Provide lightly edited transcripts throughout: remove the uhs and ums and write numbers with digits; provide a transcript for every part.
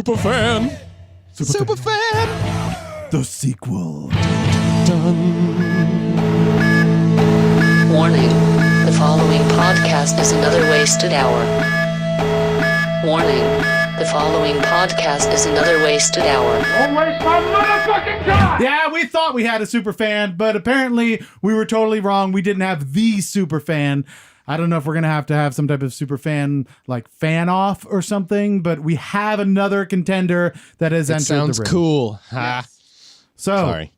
SuperFan. SuperFan. The sequel. Warning. The following podcast is another wasted hour. Warning. The following podcast is another wasted hour. Don't waste my motherfucking time! Yeah, we thought we had a SuperFan, but apparently we were totally wrong. We didn't have the SuperFan. I don't know if we're going to have some type of SuperFan, like fan off or something, but we have another contender that has entered the ring. Sounds cool. Ha. So, Sorry.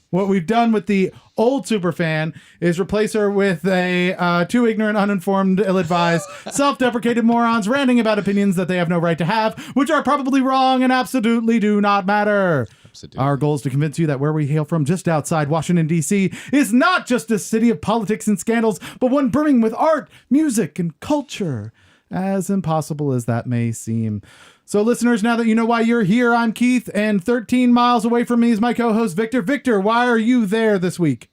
What we've done with the old SuperFan is replace her with a two ignorant, uninformed, ill-advised, self-deprecated morons ranting about opinions that they have no right to have, which are probably wrong and absolutely do not matter. Absolutely. Our goal is to convince you that where we hail from, just outside Washington, D.C., is not just a city of politics and scandals, but one brimming with art, music, and culture, as impossible as that may seem. So listeners, now that you know why you're here, I'm Keith, and 13 miles away from me is my co-host, Victor. Victor, why are you there this week?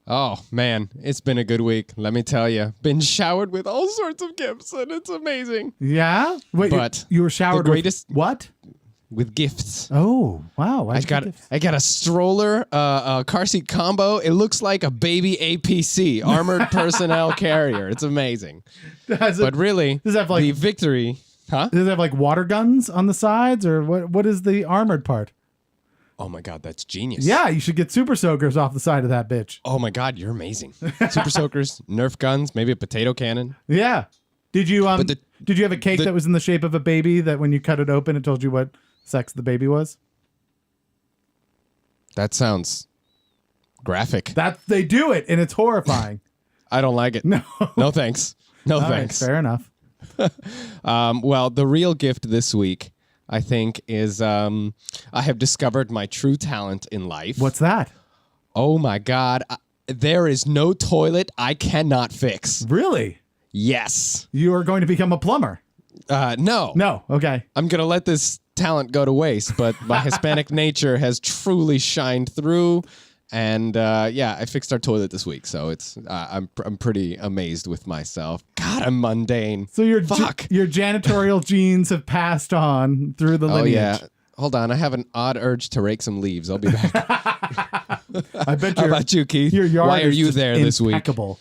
Oh, man. It's been a good week. Let me tell you. Been showered with all sorts of gifts, and it's amazing. Yeah? Wait, But you were showered the greatest- with what? With gifts. Oh, wow. I got a stroller, a car seat combo. It looks like a baby APC, armored personnel carrier. It's amazing. But really, does it have like the victory... Huh? Does it have like water guns on the sides, or what is the armored part? Oh my God, that's genius. Yeah, you should get super soakers off the side of that bitch. Oh my God, you're amazing. Super soakers, Nerf guns, maybe a potato cannon. Yeah. Did you But did you have a cake that was in the shape of a baby that when you cut it open it told you what sex the baby was? That sounds graphic. That they do it and it's horrifying. I don't like it. No. No thanks. No All right, thanks. fair enough. Well, the real gift this week, I think, is I have discovered my true talent in life. What's that? Oh my God. There is no toilet I cannot fix. Really? Yes. You are going to become a plumber? No. No. Okay. I'm going to let this talent go to waste, but my Hispanic nature has truly shined through. And yeah, I fixed our toilet this week, so it's I'm pretty amazed with myself. God, I'm mundane. So your Fuck. your janitorial genes have passed on through the lineage. Oh yeah. Hold on, I have an odd urge to rake some leaves. I'll be back. I bet How about you, Keith? your yard Why are is you just there this week? impeccable.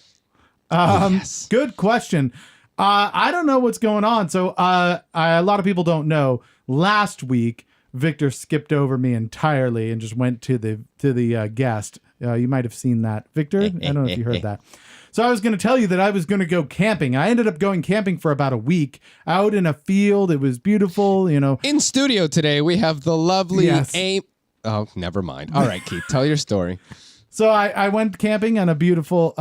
Yes. Good question. I don't know what's going on. So a lot of people don't know. Last week, Victor skipped over me entirely and just went to the guest. You might have seen that, Victor. I don't know if you heard that. So I was going to tell you that I was going to go camping. I ended up going camping for about a week out in a field. It was beautiful, you know. In studio today, we have the lovely Yes. Oh, never mind. All right, Keith, tell your story. So I went camping on a beautiful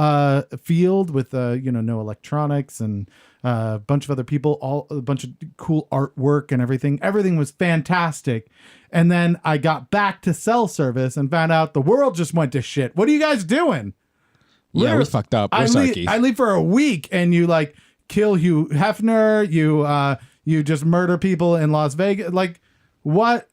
field with no electronics and a bunch of other people, a bunch of cool artwork and everything. Everything was fantastic. And then I got back to cell service and found out the world just went to shit. What are you guys doing? Yeah, we fucked up. We're sorry, Keith. I leave for a week and you like kill Hugh Hefner. You just murder people in Las Vegas. Like what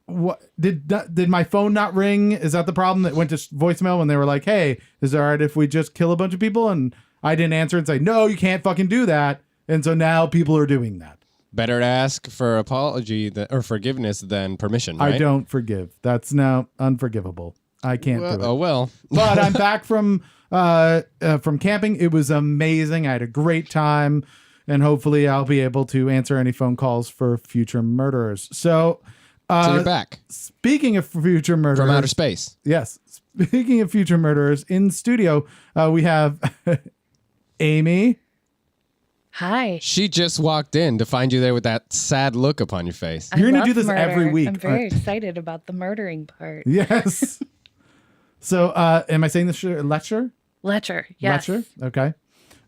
did my phone not ring? Is that the problem? That went to voicemail when they were like, hey, is it all right if we just kill a bunch of people? And I didn't answer and say, no, you can't fucking do that. And so now people are doing that. Better to ask for apology or forgiveness than permission, right? I don't forgive. That's now unforgivable. I can't do it. Oh, well. But I'm back from camping. It was amazing. I had a great time, and hopefully I'll be able to answer any phone calls for future murderers. So you're back. Speaking of future murderers. From outer space. Yes. Speaking of future murderers, in studio, we have Amy. Hi. She just walked in to find you there with that sad look upon your face. You're going love to do this murder. every week. I'm very excited about the murdering part. Yes. So, am I saying this? Lechter? Lechter, yes. Lechter? Okay.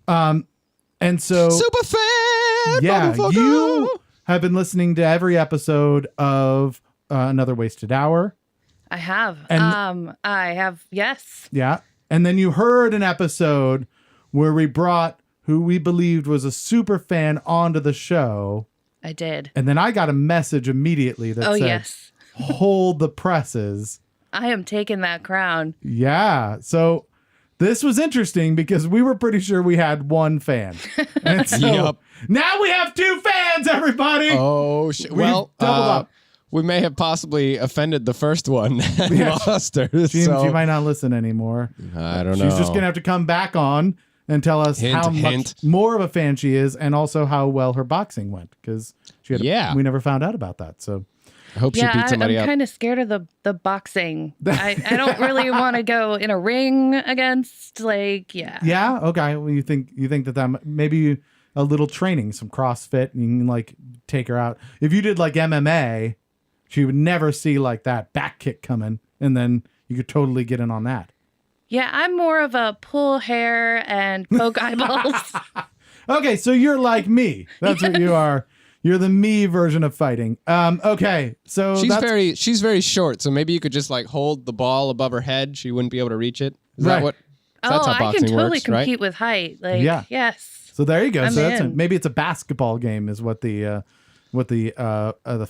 And so. SuperFan! Yeah, motherfucker! you have been listening to every episode of Another Wasted Hour. I have. And- I have, yes. Yeah. And then you heard an episode where we brought who we believed was a super fan onto the show. I did. And then I got a message immediately that said, yes. hold the presses. I am taking that crown. Yeah. So this was interesting because we were pretty sure we had one fan. And so Yup. now we have 2 fans, everybody. Oh, well, doubled up. We may have possibly offended the first one and Yeah. lost her. She so might not listen anymore. I don't know. She's just going to have to come back on and tell us Hint, how hint. much more of a fan she is and also how well her boxing went because Yeah. we never found out about that. So I hope she Yeah, beat somebody I'm up. kind of scared of the boxing. I don't really want to go in a ring against, yeah, okay. Well, you think that maybe a little training, some CrossFit, and you can like take her out. If you did like MMA, she would never see like that back kick coming, and then you could totally get in on that. Yeah, I'm more of a pull hair and poke eyeballs. Okay, so you're like me. That's what you are. You're the me version of fighting. Okay, so She's very short, so maybe you could just like hold the ball above her head. She wouldn't be able to reach it. Is Right. that what? That's how I boxing can totally works, right? compete with height. Yeah. Yes. So there you go. I'm So that's in. maybe it's a basketball game, is what the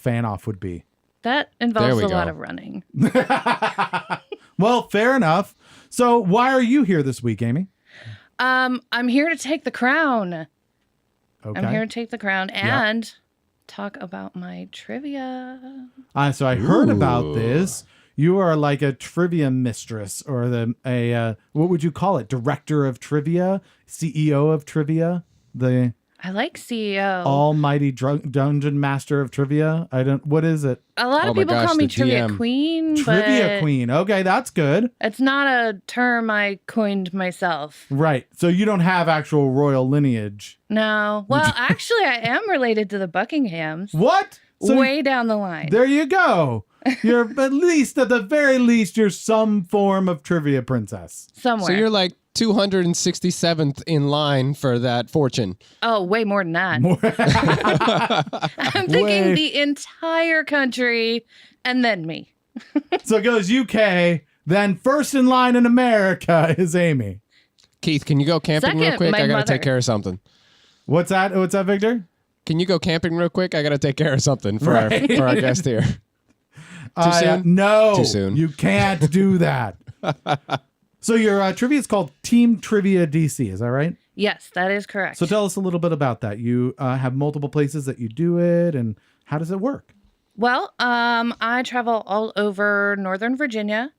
fan off would be. That There involves we a go. lot of running. Well, fair enough. So why are you here this week, Amy? I'm here to take the crown. Okay. I'm here to take the crown and talk about my trivia. So I heard about Ooh. this. You are like a trivia mistress, or what would you call it? Director of trivia, CEO of trivia, the I like CEO. almighty dungeon master of trivia. What is it? A lot Oh of my people gosh, call me the trivia DM. queen, Trivia but queen. Okay, that's good. it's not a term I coined myself. Right. So you don't have actual royal lineage. No. Well, actually, I am related to the Buckinghams. What? So Way down the line. there you go. You're at the very least, you're some form of trivia princess. Somewhere. So you're like 267th in line for that fortune. Oh, way more than that. More- I'm thinking Way- the entire country and then me. So it goes UK, then first in line in America is Amy. Keith, can you go camping real Second, quick? my I gotta mother. take care of something. What's that? What's that, Victor? Can you go camping real quick? I gotta take care of something for Right. our guest here. Too soon? No. Too soon. You can't do that. So your trivia is called Team Trivia DC, is that right? Yes, that is correct. So tell us a little bit about that. You have multiple places that you do it, and how does it work? Well, I travel all over Northern Virginia,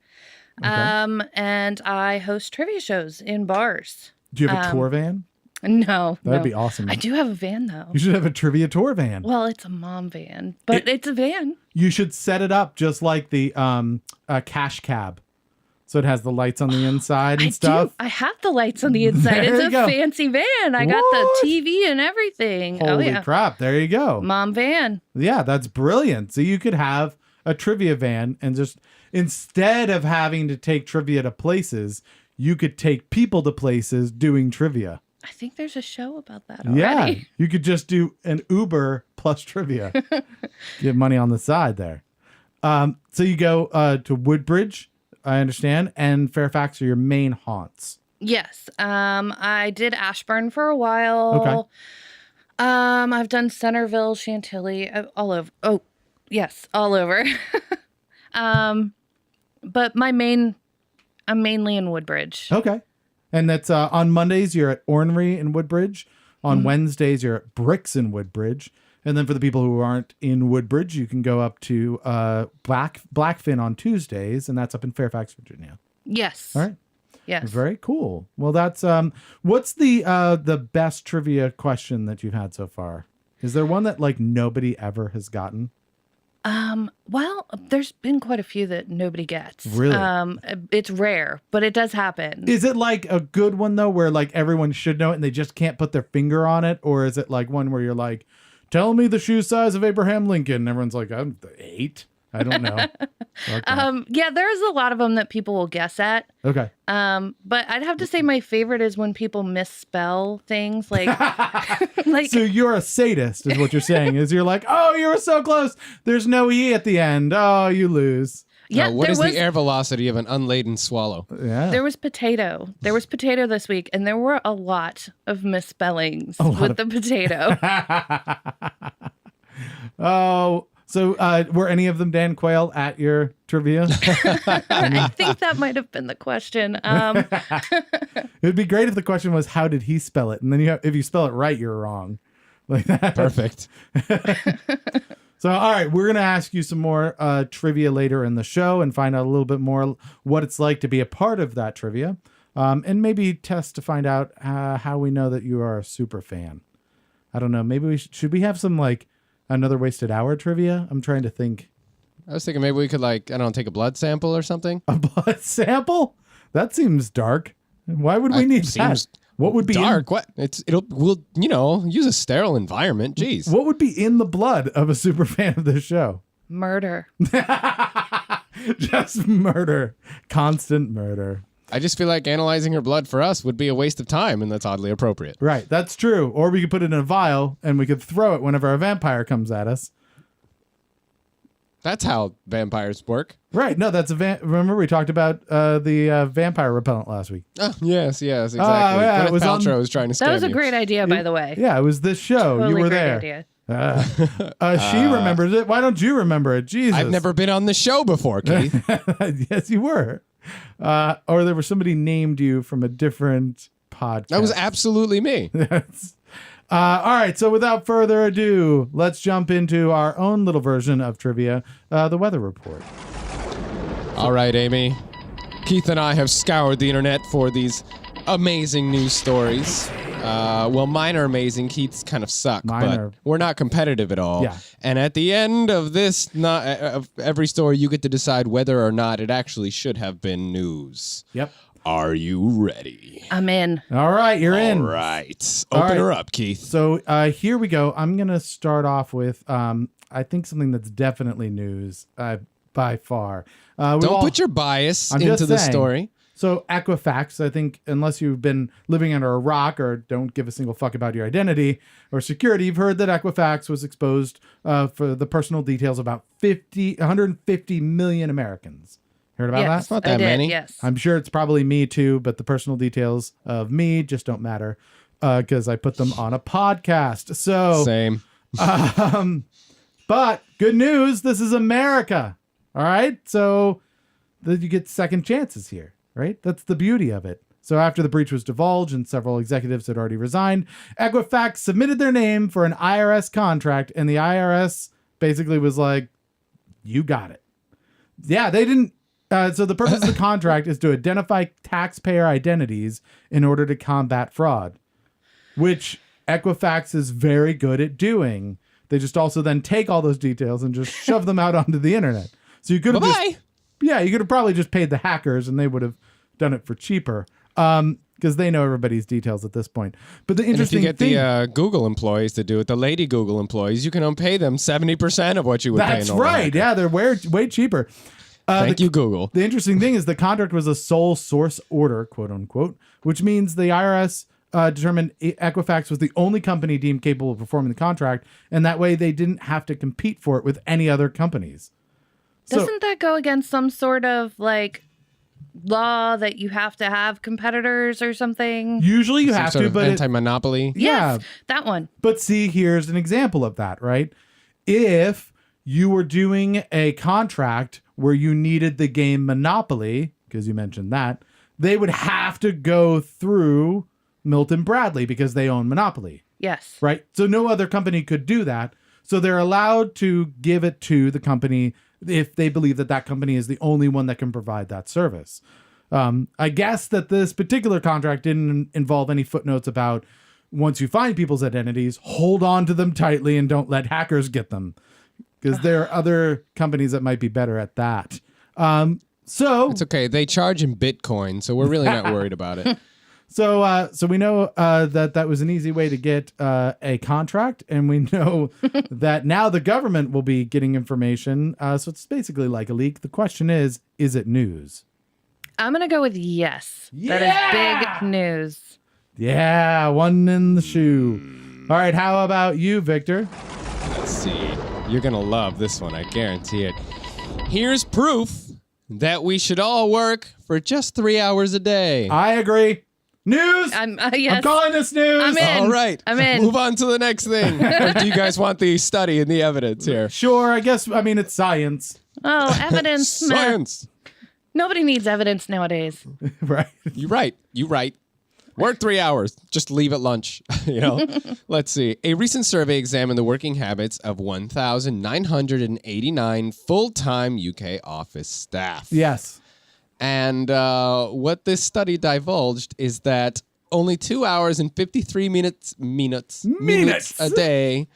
and I host trivia shows in bars. Do you have a tour van? No, That'd no. be awesome. I do have a van though. You should have a trivia tour van. Well, it's a mom van, but it's a van. You should set it up just like the cash cab. So it has the lights on the inside and I stuff. do. I have the lights on the inside. There It's you a go. fancy van. I got What? the TV and everything. Holy oh yeah, crap. There you go. mom van. Yeah, that's brilliant. So you could have a trivia van and just instead of having to take trivia to places, you could take people to places doing trivia. I think there's a show about that already. Yeah, you could just do an Uber plus trivia. Get money on the side there. So you go to Woodbridge, I understand, and Fairfax are your main haunts. Yes. I did Ashburn for a while. Okay. I've done Centerville, Chantilly, all over. Oh, yes, all over. But I'm mainly in Woodbridge. Okay. And that's on Mondays, you're at Ornery in Woodbridge. On Wednesdays, you're at Bricks in Woodbridge. And then for the people who aren't in Woodbridge, you can go up to Blackfin on Tuesdays, and that's up in Fairfax, Virginia. Yes. All right. Yes. Very cool. Well, that's what's the best trivia question that you've had so far? Is there one that like nobody ever has gotten? Well, there's been quite a few that nobody gets. Really? It's rare, but it does happen. Is it like a good one though, where like everyone should know it and they just can't put their finger on it, or is it like one where you're like, "Tell me the shoe size of Abraham Lincoln"? And everyone's like, "I'm 8." I don't know. Okay. Yeah, there's a lot of them that people will guess at. Okay. But I'd have to say my favorite is when people misspell things like like So you're a sadist, is what you're saying? Is you're like, "Oh, you were so close. There's no e at the end. Oh, you lose." yeah, What there is was the air velocity of an unladen swallow? Yeah. there was potato. There was potato this week, and there were a lot of misspellings with the potato. Oh, So were any of them Dan Quayle at your trivia? I think that might have been the question. It'd be great if the question was, how did he spell it? And then if you spell it right, you're wrong. Like that. Perfect. So, all right, we're going to ask you some more trivia later in the show and find out a little bit more what it's like to be a part of that trivia. And maybe test to find out how we know that you are a super fan. I don't know. Maybe should we have some like another wasted hour trivia? I'm trying to think. I was thinking maybe we could take a blood sample or something. A blood sample? That seems dark. Why would we need that? What would be dark? We'll use a sterile environment. Jeez. What would be in the blood of a super fan of this show? Murder. Just murder. Constant murder. I just feel like analyzing her blood for us would be a waste of time, and that's oddly appropriate. Right, that's true. Or we could put it in a vial and we could throw it whenever a vampire comes at us. That's how vampires work. Right. No, that's remember we talked about the vampire repellent last week. Oh, yes, exactly. Yeah, Gwyneth Paltrow was trying to scam That was a you. great idea, by the way. Yeah, it was this show. Totally you were great there. Idea. She remembers it. Why don't you remember it? Jesus. I've never been on the show before, Keith. Yes, you were. Or there was somebody named you from a different podcast. That was absolutely me. All right, so without further ado, let's jump into our own little version of trivia, the weather report. All right, Amy. Keith and I have scoured the internet for these amazing news stories. Well, mine are amazing. Keith's kind of suck, but we're not competitive at all. Yeah. And at the end of this, of every story, you get to decide whether or not it actually should have been news. Yep. Are you ready? I'm in. All right, you're in. All right. Open her up, Keith. So here we go. I'm going to start off with, I think, something that's definitely news by far. Don't put your bias into the story. So Equifax, I think, unless you've been living under a rock or don't give a single fuck about your identity or security, you've heard that Equifax was exposed for the personal details of about 150 million Americans. Heard about that? It's not that many. Yes. I'm sure it's probably me too, but the personal details of me just don't matter because I put them on a podcast. So Same. But good news, this is America. All right. So that you get second chances here, right? That's the beauty of it. So after the breach was divulged and several executives had already resigned, Equifax submitted their name for an IRS contract, and the IRS basically was like, you got it. Yeah, they didn't. So the purpose of the contract is to identify taxpayer identities in order to combat fraud, which Equifax is very good at doing. They just also then take all those details and just shove them out onto the internet. So you could have you could have probably just paid the hackers and they would have done it for cheaper because they know everybody's details at this point. But the interesting and if you get the Google employees to do it, the lady Google employees, you can pay them 70% of what you would pay. That's right. Yeah, they're way cheaper. Thank you, Google. The interesting thing is the contract was a sole source order, quote unquote, which means the IRS determined Equifax was the only company deemed capable of performing the contract, and that way they didn't have to compete for it with any other companies. Doesn't that go against some sort of like law that you have to have competitors or something? Usually you have to, but anti-monopoly. Yes, that one. But see, here's an example of that, right? If you were doing a contract where you needed the game Monopoly, because you mentioned that, they would have to go through Milton Bradley because they own Monopoly. Yes. Right? So no other company could do that. So they're allowed to give it to the company if they believe that that company is the only one that can provide that service. I guess that this particular contract didn't involve any footnotes about once you find people's identities, hold on to them tightly and don't let hackers get them. Because there are other companies that might be better at that. So it's okay. They charge in Bitcoin, so we're really not worried about it. So we know that was an easy way to get a contract, and we know that now the government will be getting information. So it's basically like a leak. The question is it news? I'm going to go with yes. Yeah! That is big news. Yeah, one in the shoe. All right, how about you, Victor? Let's see. You're going to love this one, I guarantee it. Here's proof that we should all work for just 3 hours a day. I agree. News. Yes. I'm calling this news. I'm in. All right. I'm in. Move on to the next thing. Or do you guys want the study and the evidence here? Sure. I guess. I mean, it's science, Oh, evidence. Meh. Science. Nobody needs evidence nowadays. right? You right. Work 3 hours. Just leave at lunch. Let's see. A recent survey examined the working habits of 1,989 full-time UK office staff. Yes. And what this study divulged is that only 2 hours and 53 minutes a day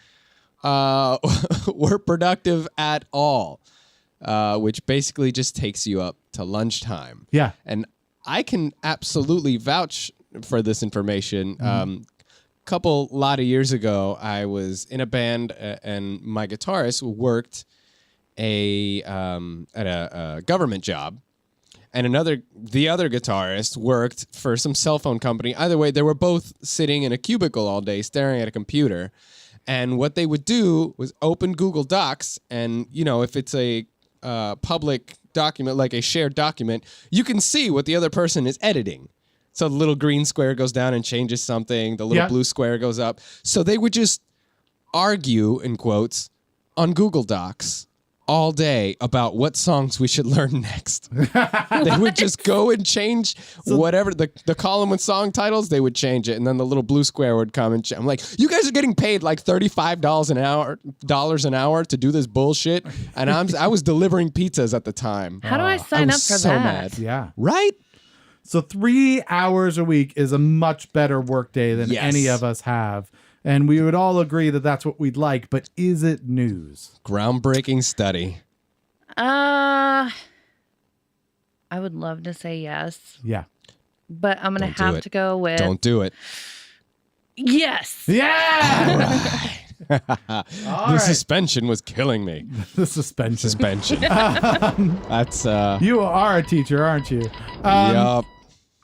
were productive at all, which basically just takes you up to lunchtime. Yeah. And I can absolutely vouch for this information. A lot of years ago, I was in a band and my guitarist worked at a government job. And the other guitarist worked for some cell phone company. Either way, they were both sitting in a cubicle all day, staring at a computer. And what they would do was open Google Docs, and if it's a public document, like a shared document, you can see what the other person is editing. So the little green square goes down and changes something. The little blue square goes up. So they would just argue, in quotes, on Google Docs all day about what songs we should learn next. They would just go and change whatever the column with song titles. They would change it, and then the little blue square would come and I'm like, you guys are getting paid like $35 an hour to do this bullshit, and I was delivering pizzas at the time. How do I sign up for so that? mad. Yeah. Right? So 3 hours a week is a much better workday than Yes. any of us have. And we would all agree that that's what we'd like. But is it news? Groundbreaking study. I would love to say yes, Yeah. but I'm going Don't to do have it. to go with Don't do it. yes. Yeah. The suspension was killing me. The suspension. Suspension. That's You are a teacher, aren't you? yup.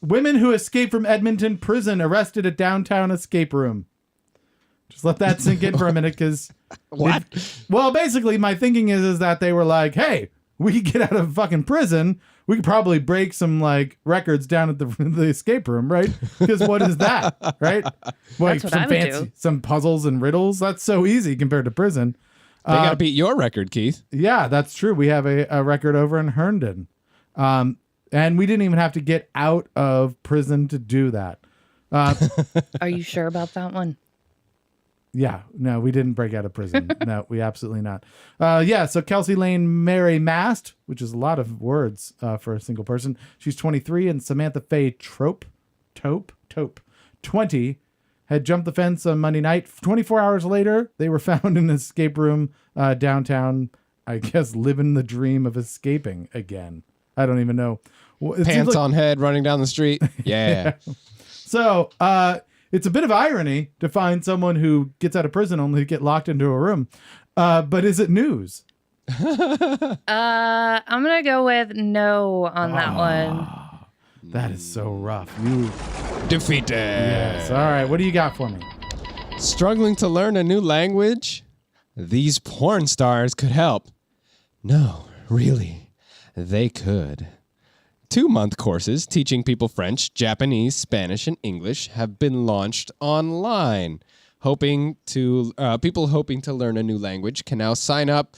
Women who escaped from Edmonton prison arrested at downtown escape room. Just let that sink in for a minute, because What? well, basically, my thinking is that they were like, "Hey, we could get out of fucking prison. We could probably break some records down at the escape room, right? Because what is that, right? Like That's what I would do. some puzzles and riddles. That's so easy compared to prison. They got to beat your record, Keith. Yeah, that's true. We have a record over in Herndon, and we didn't even have to get out of prison to do that. Are you sure about that one? Yeah, no, we didn't break out of prison. No, we absolutely not. So Kelsey Lane Mary Mast, which is a lot of words for a single person. She's 23, and Samantha Faye Tope, 20, had jumped the fence on Monday night. 24 hours later, they were found in an escape room downtown, I guess, living the dream of escaping again. I don't even know. It seems Pants like- on head, running down the street. Yeah. So, it's a bit of irony to find someone who gets out of prison only to get locked into a room. But is it news? I'm going to go with no on that one. That is so rough. You. Defeated. Yes. All right. What do you got for me? Struggling to learn a new language? These porn stars could help. No, really, they could. 2-month courses teaching people French, Japanese, Spanish, and English have been launched online. People hoping to learn a new language can now sign up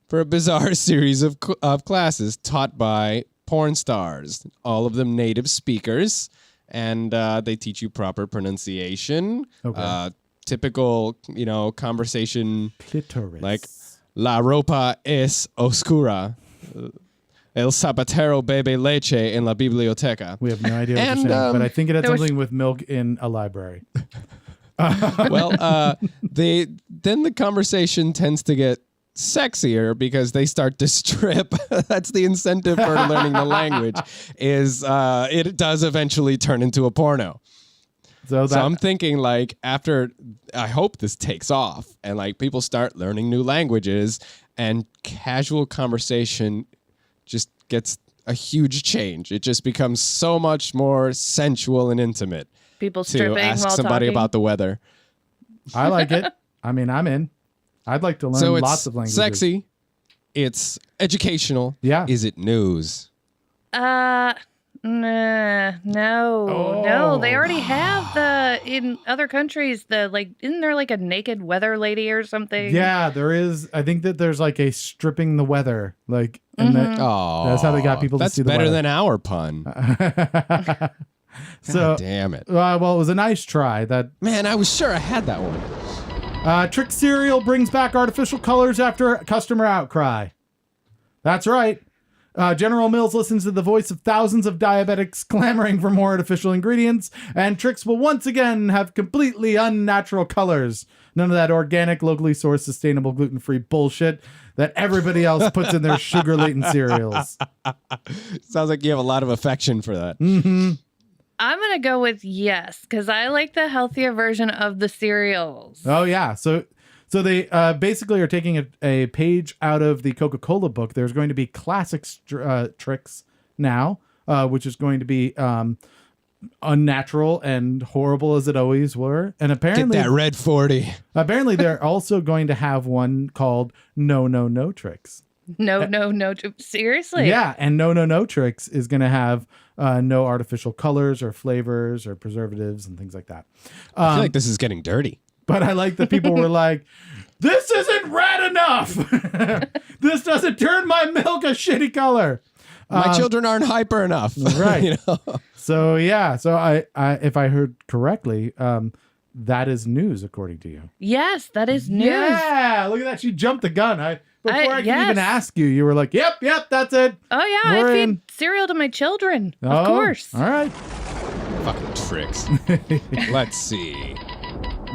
for a bizarre series of classes taught by porn stars, all of them native speakers, and they teach you proper pronunciation, typical, conversation, Clitoris. like la ropa es oscura. El zapatero bebe leche en la biblioteca. We have no idea what And, you're saying, but I think it had there was- something with milk in a library. Well, then the conversation tends to get sexier because they start to strip. That's the incentive for learning the language. It does eventually turn into a porno. So I'm thinking after, I hope this takes off and people start learning new languages and casual conversation just gets a huge change. It just becomes so much more sensual and intimate People to stripping ask while somebody talking. about the weather. I like it. I mean, I'm in. I'd like to learn So it's lots of languages. sexy. It's educational. Yeah. Is it news? Nah, no, Oh. no. No, they already have in other countries, isn't there like a naked weather lady or something? Yeah, there is. I think that there's like a stripping the weather, and Oh, that's how they got people to see the That's better weather. than our pun. So, God damn it. well, it was a nice try. Man, I was sure I had that one. Trick cereal brings back artificial colors after customer outcry. That's right. General Mills listens to the voice of thousands of diabetics clamoring for more artificial ingredients, and Trix will once again have completely unnatural colors. None of that organic, locally sourced, sustainable, gluten-free bullshit that everybody else puts in their sugar-laden cereals. Sounds like you have a lot of affection for that. Mm-hmm. I'm going to go with yes, because I like the healthier version of the cereals. Oh, yeah. So they basically are taking a page out of the Coca-Cola book. There's going to be classic Trix now, which is going to be unnatural and horrible as it always were. And apparently, Get that red 40. apparently they're also going to have one called No Trix. No. Seriously? Yeah, and No Trix is going to have no artificial colors or flavors or preservatives and things like that. I feel like this is getting dirty. But I like that people were like, this isn't red enough. This doesn't turn my milk a shitty color. My children aren't hyper enough. Right. You know? So yeah. So I if I heard correctly, that is news according to you. Yes, that is news. Yeah. Look at that. She jumped the gun. Before I could yes. even ask you, you were like, yep, that's it. Oh, yeah. We're I feed in. cereal to my children. Oh, Of course. All right. Fucking tricks. Let's see.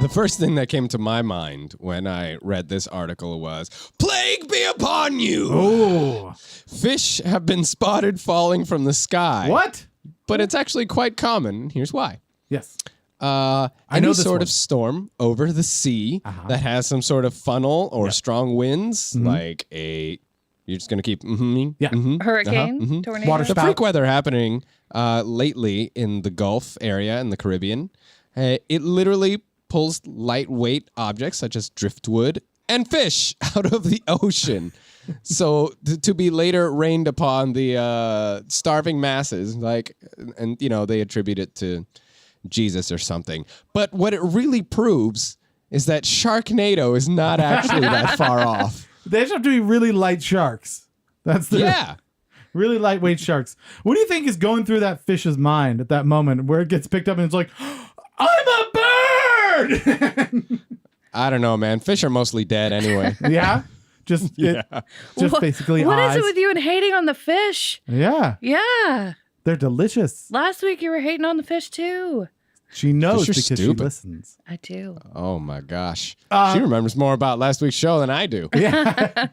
The first thing that came to my mind when I read this article was, plague be upon you! Oh. Fish have been spotted falling from the sky. What? But it's actually quite common. Here's why. Yes. I know any this sort one. of storm over the sea that has some sort of funnel or strong winds, like a... You're just going to keep... Yeah. Hurricane, tornado. Water The spout. freak weather happening lately in the Gulf area and the Caribbean, it literally pulls lightweight objects such as driftwood and fish out of the ocean. So to be later rained upon the starving masses, and they attribute it to Jesus or something. But what it really proves is that Sharknado is not actually that far off. They just have to be really light sharks. That's the Yeah. really lightweight sharks. What do you think is going through that fish's mind at that moment where it gets picked up and it's like, I'm a bird? I don't know, man. Fish are mostly dead anyway. Yeah? Just basically What eyes. is it with you and hating on the fish? Yeah. Yeah. They're delicious. Last week you were hating on the fish too. She knows Fish are because she stupid. listens. I do. Oh my gosh. She remembers more about last week's show than I do. Yeah.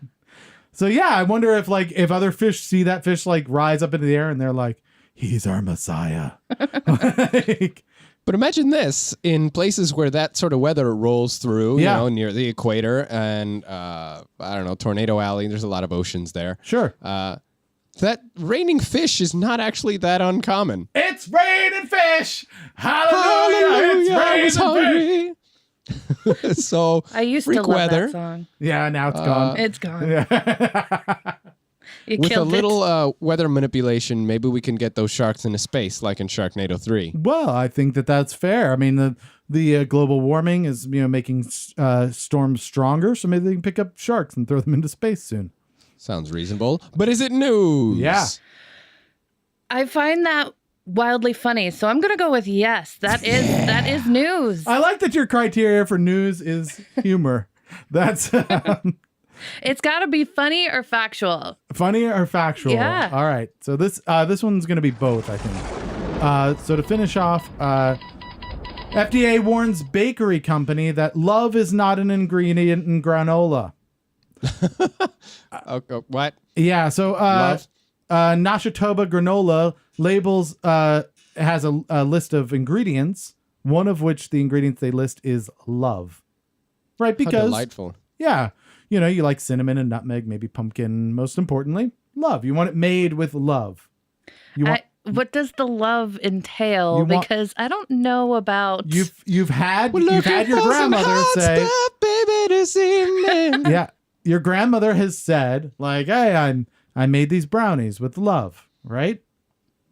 So yeah, I wonder if other fish see that fish rise up into the air and they're like, he's our Messiah. But imagine this in places where that sort of weather rolls through, near the equator and, I don't know, Tornado Alley. There's a lot of oceans there. Sure. That raining fish is not actually that uncommon. It's raining fish. Hallelujah. It's raining fish. So I used freak to love weather that song. Yeah, now it's gone. It's gone. Yeah. You with a killed it. little weather manipulation, maybe we can get those sharks into space like in Sharknado 3. Well, I think that's fair. I mean, the global warming is making storms stronger, so maybe they can pick up sharks and throw them into space soon. Sounds reasonable. But is it news? Yeah. I find that wildly funny, so I'm gonna go with yes. That is news. I like that your criteria for news is humor. That's It's got to be funny or factual. funny or factual. Yeah. All right. So this one's going to be both, I think. So to finish off, FDA warns bakery company that love is not an ingredient in granola. What? Yeah. So Love? Nashitoba granola labels has a list of ingredients. One of which the ingredients they list is love. Right? How Because delightful. yeah, you like cinnamon and nutmeg, maybe pumpkin. Most importantly, love. You want it made with love. You want What does the love entail? You want- Because I don't know about. you've had your grandmother say, stuff, baby, this evening. yeah, your grandmother has said like, hey, I made these brownies with love, right?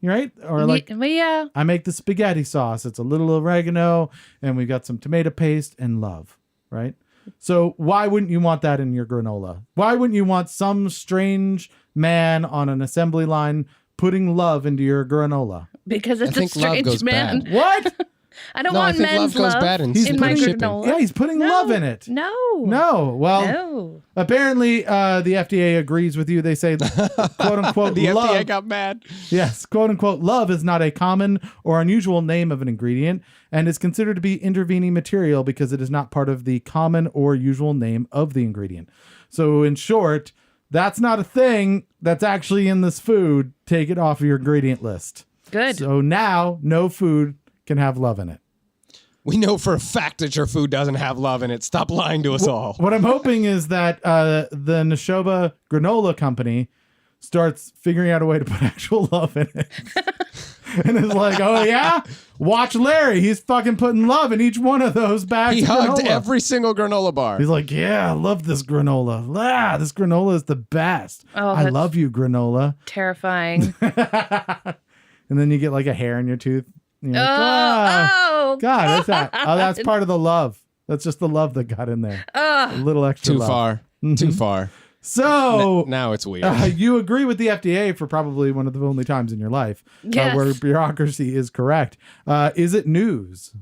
right? Or like yeah. I make the spaghetti sauce. It's a little oregano, and we got some tomato paste and love, right? So why wouldn't you want that in your granola? Why wouldn't you want some strange man on an assembly line putting love into your granola? Because it's a think love strange goes man. bad. What? I don't No, I want think men's love goes bad in my shipping. granola. Yeah, he's putting love in it. No. No. Well, No. apparently the FDA agrees with you. They say, quote unquote, The love. FDA got mad. Yes, quote unquote, love is not a common or unusual name of an ingredient and is considered to be intervening material because it is not part of the common or usual name of the ingredient. So in short, that's not a thing that's actually in this food. Take it off your ingredient list. Good. So now no food can have love in it. We know for a fact that your food doesn't have love in it. Stop lying to us all. What I'm hoping is that the Neshoba Granola Company starts figuring out a way to put actual love in it. And it's like, oh yeah? Watch Larry. He's fucking putting love in each one of those bags He of hugged granola. every single granola bar. He's like, yeah, I love this granola. Ah, this granola is the best. Oh, I that's- love you, granola. Terrifying. And then you get like a hair in your tooth. You're like, Oh, God, what's that? Oh, that's part of the love. That's just the love that got in there. A little extra Too love. far. Too far. So Now it's weird. you agree with the FDA for probably one of the only times in your life Yes. where bureaucracy is correct. Is it news?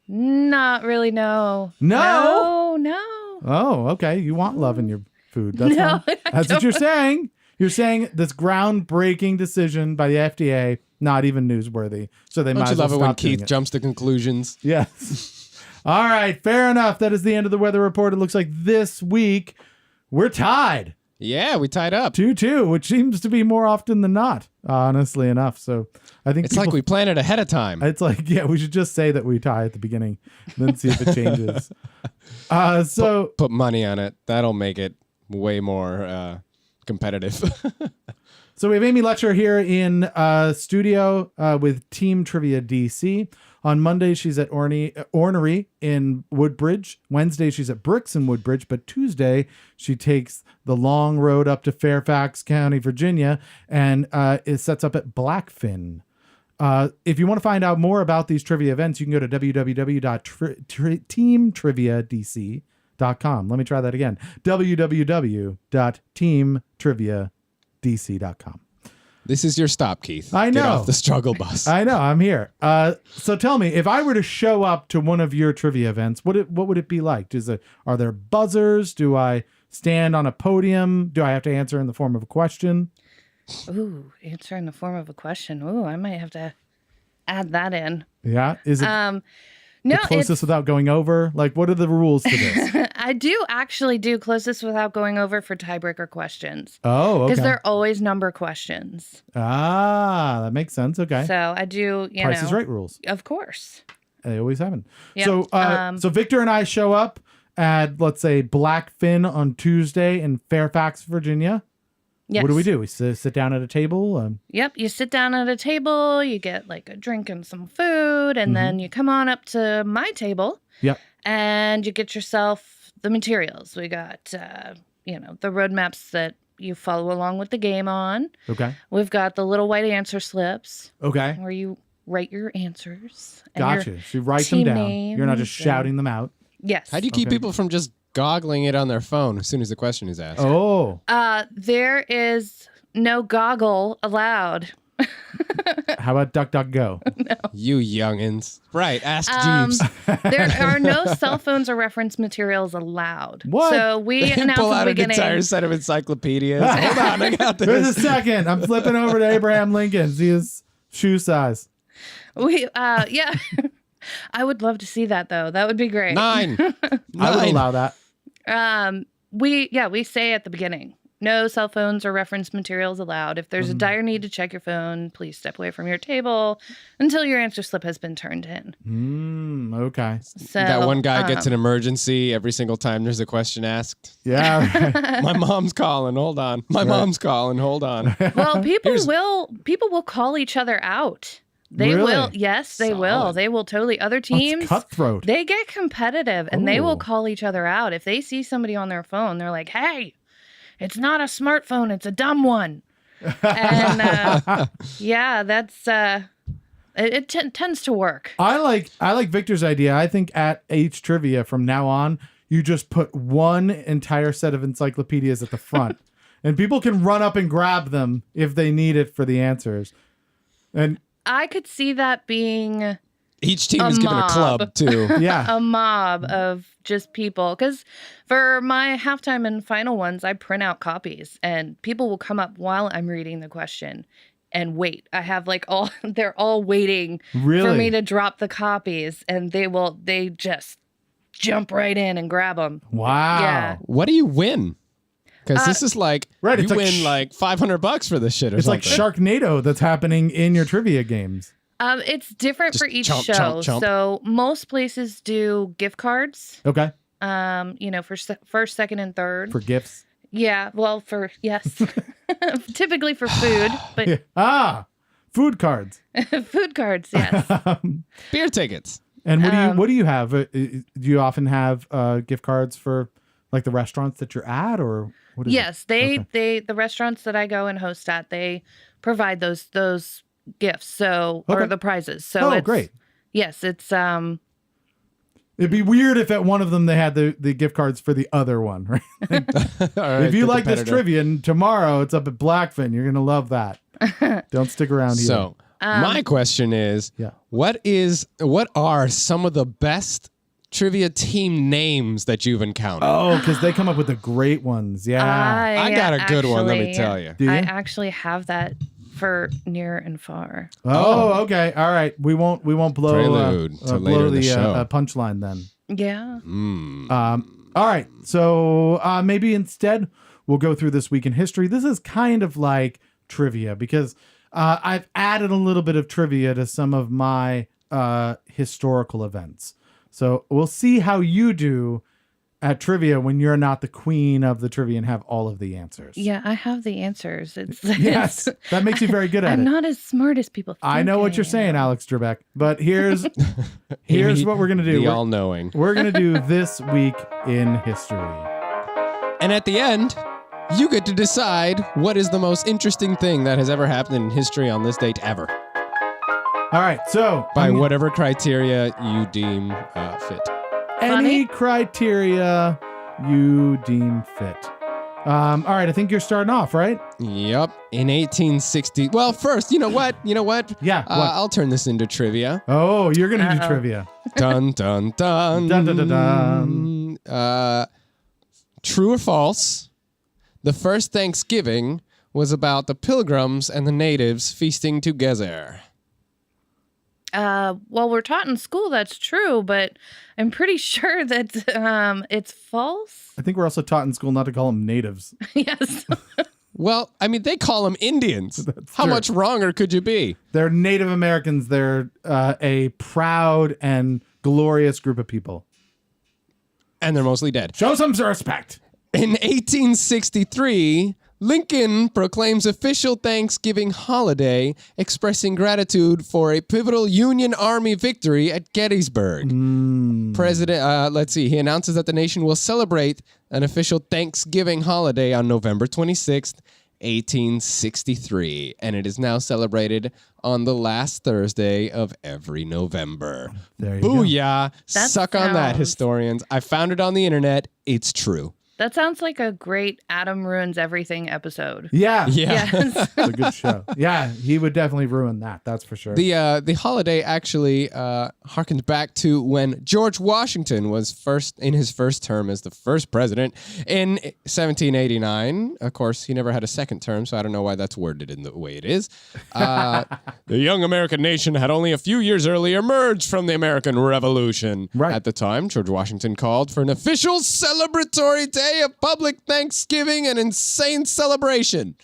not really. No. No? No. Oh, okay. You want love in your food. That's No, fine. I That's what you're saying. You're saying this groundbreaking decision by the FDA, not even newsworthy. So they Don't might you as well love it when stop doing Keith jumps to conclusions? Yes. All right. Fair enough. That is the end of the weather report. It looks like this week we're tied Yeah, we tied up. 2-2, which seems to be more often than not, honestly enough. So I think It's like we planned it ahead of time. It's like, yeah, we should just say that we tie at the beginning, then see if it changes. So Put money on it. That'll make it way more competitive. So we have Amy Lechter here in studio with Team Trivia DC. On Monday, she's at Ornery in Woodbridge. Wednesday, she's at Bricks in Woodbridge. But Tuesday, she takes the long road up to Fairfax County, Virginia, and it sets up at Blackfin. If you want to find out more about these trivia events, you can go to www.teamtriviadc.com. Let me try that again. www.teamtriviadc.com. This is your stop, Keith. I Get know. off the struggle bus. I know, I'm here. So tell me, if I were to show up to one of your trivia events, what would it be like? Are there buzzers? Do I stand on a podium? Do I have to answer in the form of a question? Ooh, answer in the form of a question. Ooh, I might have to add that in. Yeah. Is it No, the closest without going over? Like, what are the rules to this? I do actually do closest without going over for tiebreaker questions. Oh, okay. Because they're always number questions. That makes sense. Okay. So I do, Price is Right rules. Of course. They always happen. Yep. So, so Victor and I show up at, let's say, Blackfin on Tuesday in Fairfax, Virginia. Yes. What do? We sit down at a table? Yep. You sit down at a table, you get like a drink and some food, and then you come on up to my table. Yep. And you get yourself the materials. We got, the roadmaps that you follow along with the game on. Okay. We've got the little white answer slips Okay. where you write your answers. and Gotcha. your So you write them team down. You're not just names shouting them out. Yes. How do you keep Okay. people from just goggling it on their phone as soon as the question is asked? Oh. There is no goggle allowed. How about DuckDuckGo? You youngins. Right. Ask Um, Jeeves. There are no cell phones or reference materials allowed. What? So we announced Pull at out the an beginning. entire set of encyclopedias. Hold on, I got There's a this. second. I'm flipping over to Abraham Lincoln. See his shoe size. Yeah. I would love to see that though. That would be great. 9. I would 9. allow that. We say at the beginning, no cell phones or reference materials allowed. If there's a dire need to check your phone, please step away from your table until your answer slip has been turned in. Okay. So That one guy gets an emergency every single time there's a question asked. Yeah. Right. My mom's calling. Hold on. My mom's calling. Hold on. Well, people will call each other out. They Really? will. Yes, they will. Solid. They will totally. Other That's teams, cutthroat. they get competitive and they Ooh. will call each other out. If they see somebody on their phone, they're like, hey, it's not a smartphone, it's a dumb one. And yeah, that's it tends to work. I like Victor's idea. I think at H Trivia from now on, you just put one entire set of encyclopedias at the front, and people can run up and grab them if they need it for the answers. And I could see that being Each team is given a club too. yeah, a mob of just people. Because for my halftime and final ones, I print out copies, and people will come up while I'm reading the question and wait. I have they're all waiting for Really? me to drop the copies, and they just jump right in and grab them. wow. Yeah. What do you win? Because this is right, you it's like win like $500 for this shit or It's like something. Sharknado that's happening in your trivia games. It's different Just for each chomp, show. chomp, chomp. So most places do gift cards. Okay, For first, second, and third. for gifts. Yeah, well, yes, typically for food, but Food cards. food cards, yes. Beer tickets. And what do you have? Do you often have gift cards for like the restaurants that you're at, or what is Yes, the restaurants that I go and host at, they provide those gifts, so Okay. or the prizes. So it's great. Yes, it's It'd be weird if at one of them they had the gift cards for the other one, right? If you like this trivia, and tomorrow it's up at Blackfin, you're gonna love that. Don't stick around here. So my question is, Yeah. what are some of the best trivia team names that you've encountered? Oh, because they come up with the great ones. Yeah. I got a good one, let me actually- tell you. Do you? I actually have that for near and far. Oh, okay. All right. We won't blow Prelude to later blow in the show. punchline then. Yeah. All right. So maybe instead we'll go through this week in history. This is kind of like trivia because I've added a little bit of trivia to some of my historical events. So we'll see how you do at trivia when you're not the queen of the trivia and have all of the answers. Yeah, I have the answers. Yes. That makes you very good at I'm it. not as smart as people think. I know what you're saying, Alex Trebek. But here's what we're gonna do. The We're- all-knowing. We're going to do this week in history. And at the end, you get to decide what is the most interesting thing that has ever happened in history on this date ever, All right. So, by whatever criteria you deem fit. any criteria you deem fit. All right. I think you're starting off, right? Yep. In 1860. Well, first, you know what? Yeah. What? I'll turn this into trivia. Oh, you're going to do trivia. Dun, dun, dun. Dun, dun, dun, dun. True or false? The first Thanksgiving was about the pilgrims and the natives feasting together. Well, we're taught in school that's true, but I'm pretty sure that it's false. I think we're also taught in school not to call them natives. Yes. Well, I mean, they call them Indians. How true. much wronger could you be? They're Native Americans. They're a proud and glorious group of people. And they're mostly dead. Show some respect. In 1863, Lincoln proclaims official Thanksgiving holiday, expressing gratitude for a pivotal Union Army victory at Gettysburg. President, he announces that the nation will celebrate an official Thanksgiving holiday on November 26th, 1863, and it is now celebrated on the last Thursday of every November. There you go. Booyah! That Suck on that, sounds- historians. I found it on the internet. It's true. That sounds like a great Adam Ruins Everything episode. Yeah. Yeah. Yes. It's a good show. Yeah, he would definitely ruin that. That's for sure. The holiday actually harkens back to when George Washington was in his first term as the first president in 1789. Of course, he never had a second term, so I don't know why that's worded in the way it is. The young American nation had only a few years earlier emerged from the American Revolution. Right. At the time, George Washington called for an official celebratory day of public Thanksgiving and insane celebration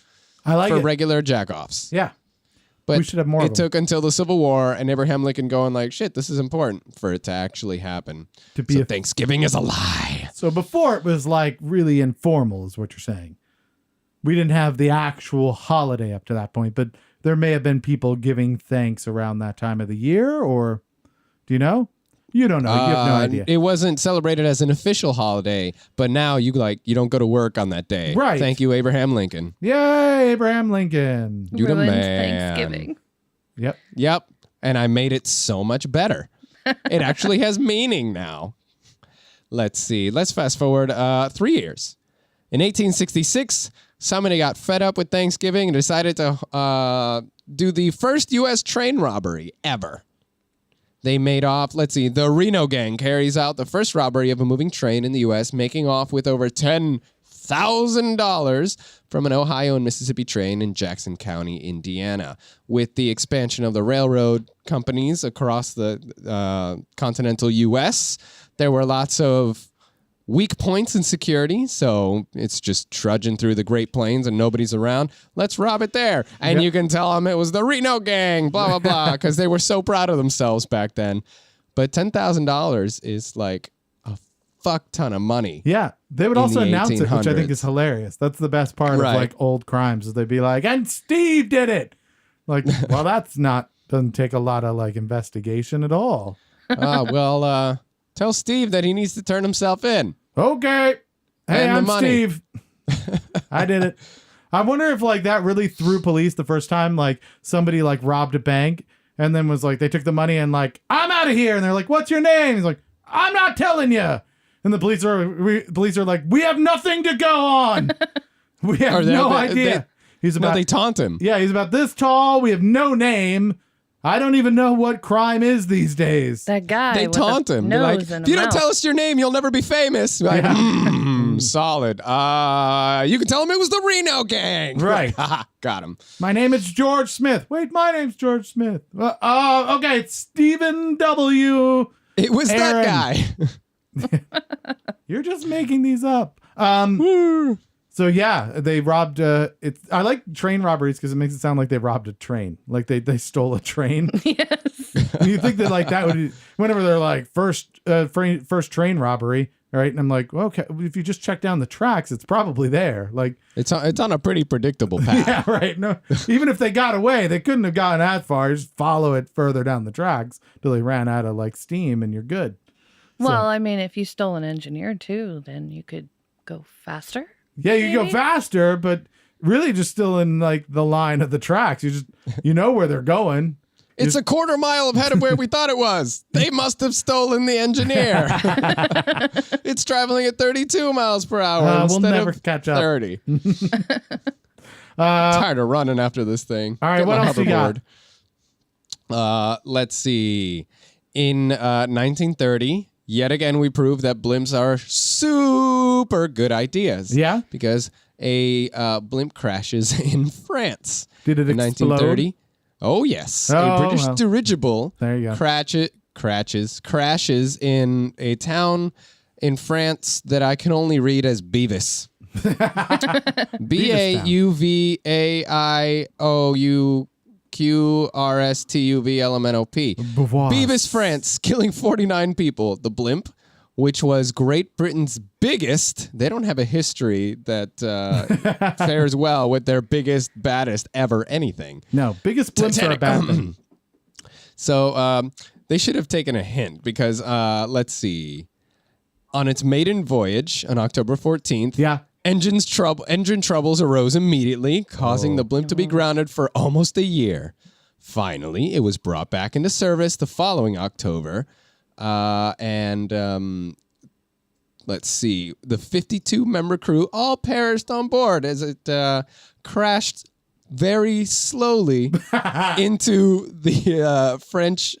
I like for it. regular jack-offs. Yeah. But We should have more it of them. took until the Civil War and Abraham Lincoln going like, shit, this is important for it to actually happen. To be So a- Thanksgiving is a lie. So before it was like really informal is what you're saying. We didn't have the actual holiday up to that point, but there may have been people giving thanks around that time of the year, or do you know? You don't know. You have no idea. It wasn't celebrated as an official holiday, but now you don't go to work on that day. Right. Thank you, Abraham Lincoln. Yay, Abraham Lincoln. You the Ruined man. Thanksgiving. Yep. And I made it so much better. It actually has meaning now. Let's see. Let's fast forward 3 years. In 1866, somebody got fed up with Thanksgiving and decided to do the first U.S. train robbery ever. They made off, the Reno Gang carries out the first robbery of a moving train in the U.S., making off with over $10,000 from an Ohio and Mississippi train in Jackson County, Indiana. With the expansion of the railroad companies across the continental U.S., there were lots of weak points in security, so it's just trudging through the Great Plains and nobody's around. Let's rob it there. And you can tell them it was the Reno Gang, blah, blah, blah, because they were so proud of themselves back then. But $10,000 is like a fuck ton of money. Yeah. They would also the announce it, which I think 1800s. is hilarious. That's the best part of like old crimes is they'd be like, and Steve did it. Like, well, doesn't take a lot of like investigation at all. Tell Steve that he needs to turn himself in. Okay. Hey, And the I'm money. Steve. I did it. I wonder if like that really threw police the first time, like somebody like robbed a bank and then was like, they took the money and like, I'm out of here. And they're like, what's your name? He's like, I'm not telling you. And the police are like, we have nothing to go on. We have no idea. They taunt him. Yeah, he's about this tall. We have no name. I don't even know what crime is these days. That guy. They with taunt a him. They're nose like, and if you a don't mouth. tell us your name, you'll never be famous. Like, solid. You can tell him it was the Reno Gang. Right. Got him. My name is George Smith. Wait, my name's George Smith. Okay, it's Stephen W. It was Aaron. that guy. You're just making these up. So yeah, they robbed. I like train robberies because it makes it sound like they robbed a train, like they stole a train. Yes. You think that like that would, whenever they're like first train robbery, right? And I'm like, well, okay, if you just check down the tracks, it's probably there. Like It's on a pretty predictable path. yeah, right. No, even if they got away, they couldn't have gotten that far. Just follow it further down the tracks till they ran out of like steam, and you're good. Well, I mean, if you stole an engineer too, then you could go faster. Yeah, you go Maybe? faster, but really just still in like the line of the tracks. You know where they're going. It's a quarter mile ahead of where we thought it was. They must have stolen the engineer. It's traveling at 32 miles per hour We'll instead never of catch up. 30. Tired of running after this thing. All right, Get what my else you got? hoverboard. Let's see. In 1930, yet again, we proved that blimps are super good ideas. Yeah? Because a blimp crashes in France. Did it in explode? 1930. Oh, yes. Oh, A British well. dirigible There you go. crashes in a town in France that I can only read as Beavis. BAUVAIOUQRSTUVLMNOP. Beauvoir. Beavis, France, killing 49 people. The blimp, which was Great Britain's biggest, they don't have a history that fares well with their biggest, baddest ever anything. No, biggest blimps are a bad thing. So they should have taken a hint because, let's see, on its maiden voyage on October 14th, Yeah. engine troubles arose immediately, causing the blimp to be grounded for almost a year. Finally, it was brought back into service the following October. Let's see, the 52-member crew all perished on board as it crashed very slowly into the French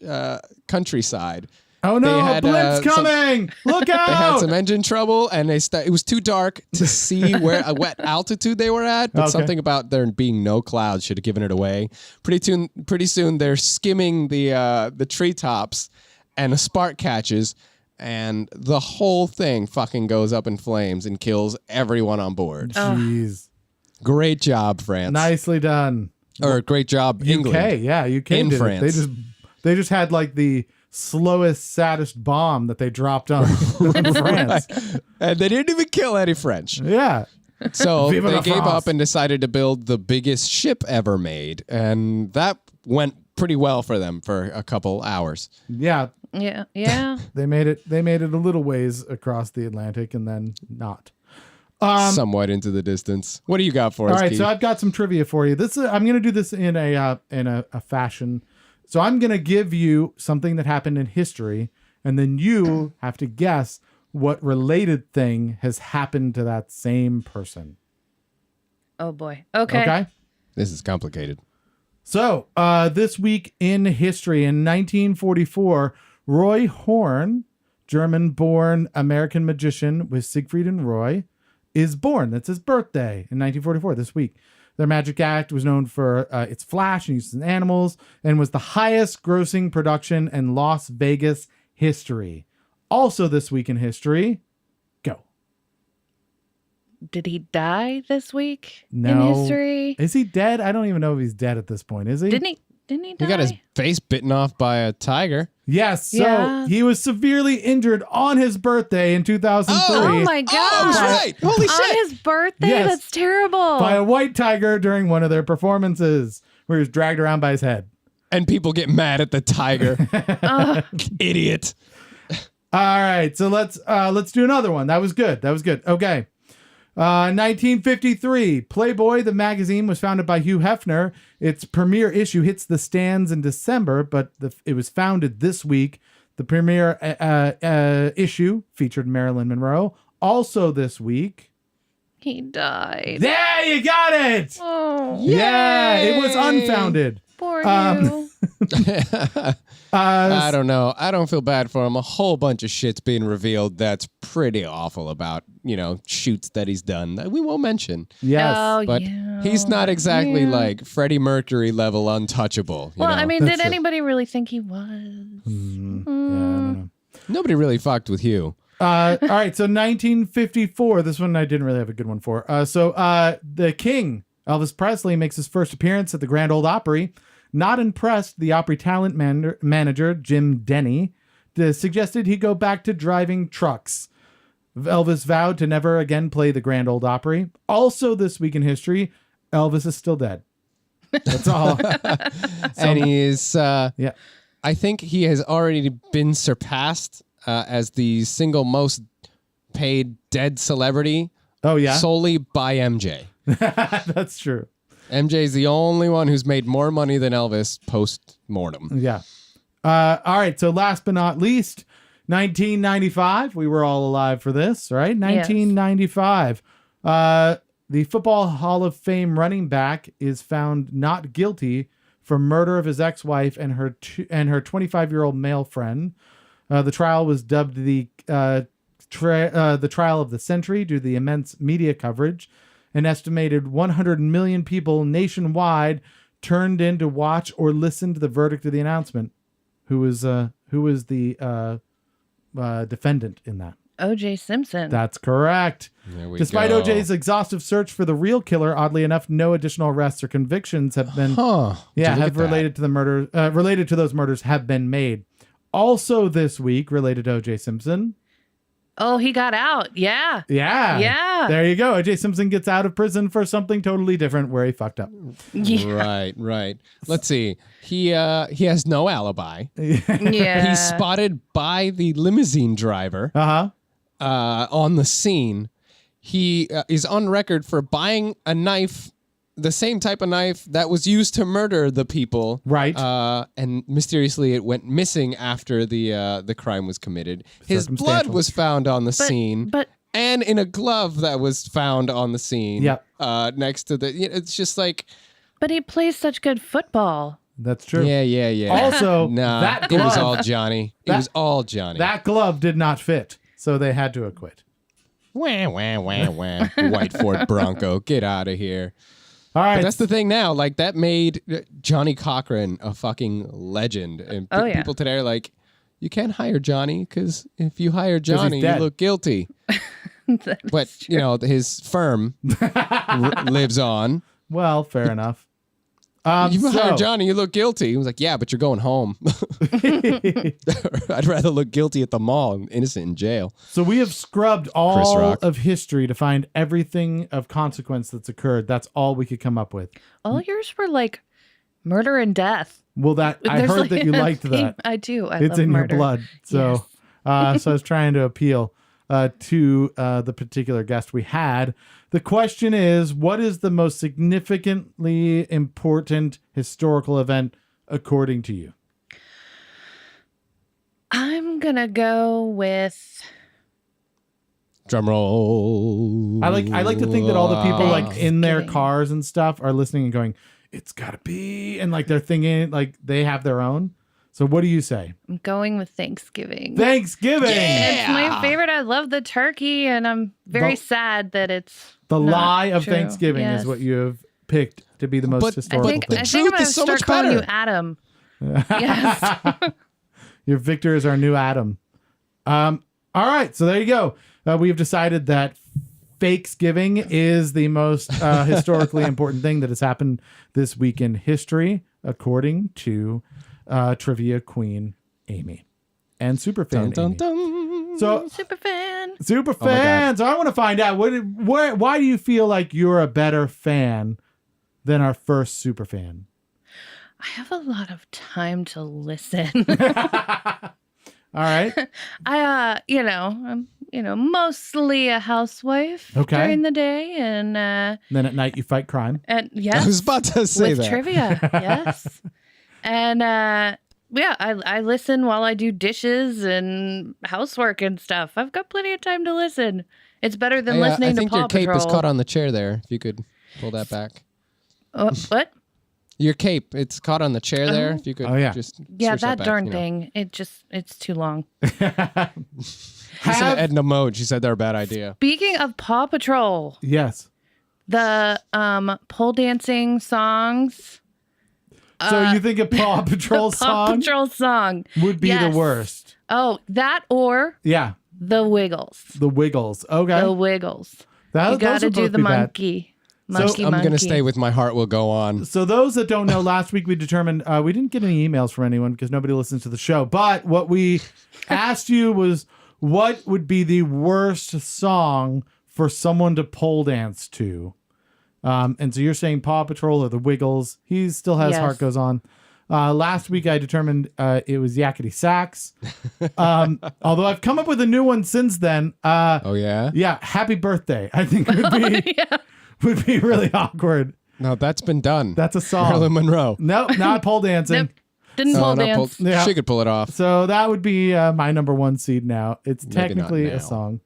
countryside. Oh no, They a had, blimp's coming! Look out! They had some engine trouble, and it was too dark to see what altitude they were at. But Okay. something about there being no clouds should have given it away. Pretty soon, they're skimming the treetops, and a spark catches, and the whole thing fucking goes up in flames and kills everyone on board. Jeez. Great job, France. Nicely done. Or great job, England. UK, yeah, UK In did France. it. They just had like the slowest, saddest bomb that they dropped on France. And they didn't even kill any French. Yeah. So Vive they la gave France. up and decided to build the biggest ship ever made. And that went pretty well for them for a couple hours. Yeah, Yeah. they made it a little ways across the Atlantic and then not. Somewhat into the distance. What do you got for All us, right, Keith? so I've got some trivia for you. I'm going to do this in a fashion. So I'm going to give you something that happened in history, and then you have to guess what related thing has happened to that same person. Oh boy. Okay. Okay? This is complicated. So, this week in history, in 1944, Roy Horn, German-born American magician with Siegfried and Roy, is born. That's his birthday in 1944, this week. Their magic act was known for its flash and use in animals and was the highest grossing production in Las Vegas history. Also this week in history, go. Did he die this week No. in history? Is he dead? I don't even know if he's dead at this point, is he? Didn't he die? He got his face bitten off by a tiger. Yes. So Yeah. he was severely injured on his birthday in 2003. Oh my Oh, god. that's right. Holy On shit. his birthday? Yes. That's terrible. By a white tiger during one of their performances where he was dragged around by his head. And people get mad at the tiger. Idiot. All right, so let's do another one. That was good. Okay. 1953, Playboy, the magazine, was founded by Hugh Hefner. Its premiere issue hits the stands in December, but it was founded this week. The premiere issue featured Marilyn Monroe. Also this week. He died. There, you got it! Oh, Yeah, it was unfounded. poor you. I don't know. I don't feel bad for him. A whole bunch of shit's being revealed that's pretty awful about, shoots that he's done that we won't mention. Yes. Oh, But yeah. he's not exactly Yeah. like Freddie Mercury level untouchable. Well, I mean, That's did true. anybody really think he was? Yeah, I don't know. Nobody really fucked with Hugh. All right, so 1954. This one I didn't really have a good one for. The King, Elvis Presley, makes his first appearance at the Grand Ole Opry. Not impressed, the Opry talent manager, Jim Denny, suggested he go back to driving trucks. Elvis vowed to never again play the Grand Ole Opry. Also this week in history, Elvis is still dead. That's all. And he is, Yeah. I think he has already been surpassed as the single most paid dead celebrity Oh, yeah? solely by MJ. That's true. MJ is the only one who's made more money than Elvis post-mortem. Yeah. All right. So last but not least, 1995. We were all alive for this, right? 1995. The Football Hall of Fame running back is found not guilty for murder of his ex-wife and her 25-year-old male friend. The trial was dubbed the trial of the century due to the immense media coverage. An estimated 100 million people nationwide turned in to watch or listen to the verdict of the announcement. Who was the defendant in that? O.J. Simpson. That's correct. There we Despite go. O.J.'s exhaustive search for the real killer, oddly enough, no additional arrests or convictions have been Huh. related to the murder. Related to those murders have been made. Also this week, related to O.J. Simpson. Oh, he got out. Yeah. Yeah. Yeah. There you go. O.J. Simpson gets out of prison for something totally different where he fucked up. Yeah. Right. Let's see. He has no alibi. Yeah. He's spotted by the limousine driver Uh-huh. on the scene. He is on record for buying a knife, the same type of knife that was used to murder the people. Right. And mysteriously, it went missing after the crime was committed. His blood Circumstantial. was found on the scene. But And in a glove that was found on the scene. Yep. Next to the, it's just like, he plays such good football. That's true. yeah. Also, Nah, that it was glove- all Johnny. It was all Johnny. That glove did not fit, so they had to acquit. Wah. White Ford Bronco, get out of here. All right. But that's the thing now. Like, that made Johnny Cochran a fucking legend. And Oh, yeah. people today are like, you can't hire Johnny because if you hire Johnny, you dead. look guilty. But, his firm lives on. Well, fair enough. You hire Johnny, you look guilty. He was like, yeah, but you're going home. I'd rather look guilty at the mall and innocent in jail. So we have scrubbed all Rock. of history to find everything of consequence that's occurred. That's all we could come up with. All yours were like Murder and death. Well, I There's heard like that you a liked theme. that. I do. I It's love in murder. your blood. So, so I was trying to appeal to the particular guest we had. The question is, what is the most significantly important historical event according to you? I'm gonna go with. Drum roll. I like to think that all the people like in their Thanksgiving. cars and stuff are listening and going, "It's gotta be," and like they're thinking like they have their own. So what do you say? I'm going with Thanksgiving. Thanksgiving. It's my favorite. I love the turkey, and I'm very sad that it's The not lie of true. Thanksgiving Yes. is what you have picked to be the most But- I historical think thing. I The think I'm truth gonna is so start much calling you better. Adam. Yes. Your Victor is our new Adam. All right, so there you go. We have decided that Fakesgiving is the most historically important thing that has happened this week in history, according to Trivia Queen Amy and Superfan Dun, dun, Amy. dun. So Super fan. Superfan. So I want to find out why do you feel like you're a better fan than our first Superfan? I have a lot of time to listen. All right. I'm mostly a housewife Okay. during the day, and Then at night you fight crime. and I yes, was about to say with that. trivia, yes, and I listen while I do dishes and housework and stuff. I've got plenty of time to listen. It's better than Hey, listening I to think Paw your cape Patrol. is caught on the chair there. If you could pull that back. What? Your cape, it's caught on the chair there. If you could Oh, yeah. just Yeah, switch that back, darn you know. thing. It's too long. Listen to Edna Mode. She said they're a bad idea. Speaking of Paw Patrol, Yes. the pole dancing songs. So you think a Paw Patrol Paw song Patrol song would be Yes. the worst? Oh, that or Yeah. the Wiggles. The Wiggles. Okay. The Wiggles. That, You those got to would do both the be bad. monkey. Monkey, I'm monkey. gonna stay with My Heart Will Go On. So those that don't know, last week we determined we didn't get any emails from anyone because nobody listens to the show. But what we asked you was what would be the worst song for someone to pole dance to? And so you're saying Paw Patrol or the Wiggles. He still has Yes. Heart Goes On. Last week I determined it was Yakety Sax. Although I've come up with a new one since then. Oh yeah. Yeah, Happy Birthday. I think would be Yeah. would be really awkward. No, that's been done. That's a song. Marilyn Monroe. Nope, not pole dancing. Nope. Didn't No, pole not dance. pulled- Yeah. She could pull it off. So that would be my number one seed now. It's Maybe not technically a now. song.